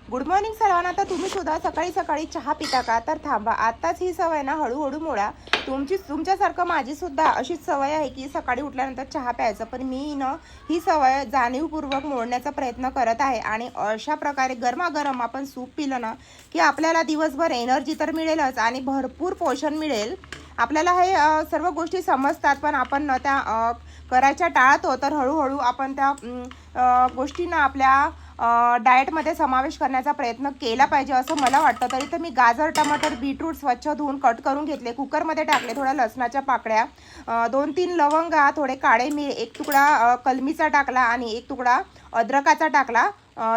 Good morning सर्वांना। तर तुम्ही सुद्धा सकाळी सकाळी चहा पिता का? तर थांबा, आत्ताच ही सवय ना हळूहळू मोडा। तुमच्यासारखं माझी सुद्धा अशीच सवय आहे की सकाळी उठल्यानंतर चहा प्यायचं, पण मी ना ही सवय जाणीवपूर्वक मोडण्याचा प्रयत्न करत आहे। आणि अशा प्रकारे गरमागरम आपण सूप पिलं ना की आपल्याला दिवसभर एनर्जी तर मिळेलच आणि भरपूर पोषण मिळेल। आपल्याला हे सर्व गोष्टी समजतात, पण आपण न त्या करायच्या टाळतो। तर हळूहळू आपण त्या गोष्टींना आपल्या डाएटमध्ये समावेश करण्याचा प्रयत्न केला पाहिजे असं मला वाटतं। तरी तर मी गाजर, टमाटर, बीटरूट स्वच्छ धुवून कट करून घेतले, कुकरमध्ये टाकले, थोड्या लसणाच्या पाकळ्या, 2-3 लवंगा, थोडे काळे मिरी, एक तुकडा कलमीचा टाकला आणि एक तुकडा अद्रकाचा टाकला,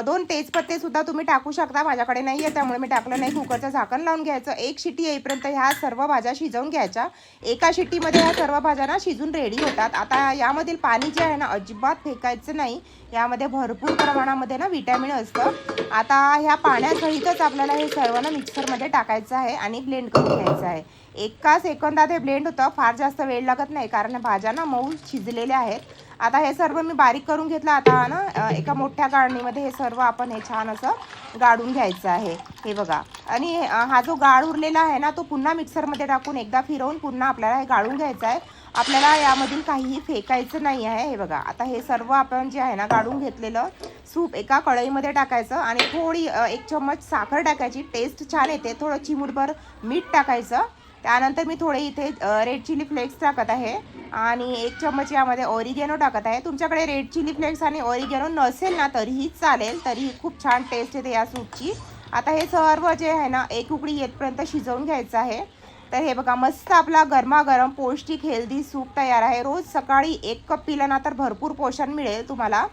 2 तेजपत्ते सुद्धा तुम्ही टाकू शकता, माझ्याकडे नाही आहे त्यामुळे मी टाकलं नाही। कुकरचं झाकण लावून घ्यायचं, 1 शिटी येईपर्यंत ह्या सर्व भाज्या शिजवून घ्यायच्या। एका शिट्टीमध्ये ह्या सर्व भाज्या ना शिजून रेडी होतात। आता यामधील पाणी जे आहे ना अजिबात फेकायचं नाही, यामध्ये भरपूर प्रमाणामध्ये ना विटॅमिन असतं। आता ह्या पाण्यासहितच आपल्याला हे सर्व ना मिक्सरमध्ये टाकायचं आहे आणि ब्लेंड करून घ्यायचं आहे। एका सेकंदात हे ब्लेंड होतं, फार जास्त वेळ लागत नाही कारण भाज्या ना मऊ शिजलेल्या आहेत। आता हे सर्व मी बारीक करून घेतलं। आता ना एका मोठ्या गाळणीमध्ये हे सर्व आपण हे छान असं गाळून घ्यायचं आहे, हे बघा। आणि हा जो गाळ उरलेला आहे ना तो पुन्हा मिक्सरमध्ये टाकून एकदा फिरवून पुन्हा आपल्याला हे गाळून घ्यायचं आहे। आपल्याला यामधील काहीही फेकायचं नाही आहे, हे बघा। आता हे सर्व आपण जे आहे ना गाळून घेतलेलं सूप एका कढईमध्ये टाकायचं आणि थोडी 1 चम्मच साखर टाकायची, टेस्ट छान येते। थोडं चिमूटभर मीठ टाकायचं, त्यानंतर मी थोडे इथे रेड चिली फ्लेक्स टाकत आहे आणि 1 चम्मच यामध्ये ऑरिगॅनो टाकत आहे। तुमच्याकडे रेड चिली फ्लेक्स आणि ऑरिगॅनो नसेल ना तरीही चालेल, तरीही खूप छान टेस्ट येते या सूपची। आता हे सर्व जे आहे ना एक उकळी येतपर्यंत शिजवून घ्यायचं आहे। तर हे बघा, मस्त आपला गरमागरम पौष्टिक हेल्दी सूप तयार आहे। रोज सकाळी 1 कप पिलं ना तर भरपूर पोषण मिळेल तुम्हाला।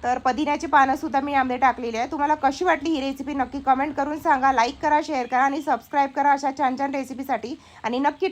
तर पुदिन्याची पानंसुद्धा मी यामध्ये टाकलेली आहे। तुम्हाला कशी वाटली ही रेसिपी नक्की कमेंट करून सांगा। लाईक करा, शेअर करा आणि सबस्क्राईब करा अशा छान छान रेसिपीसाठी, आणि नक्की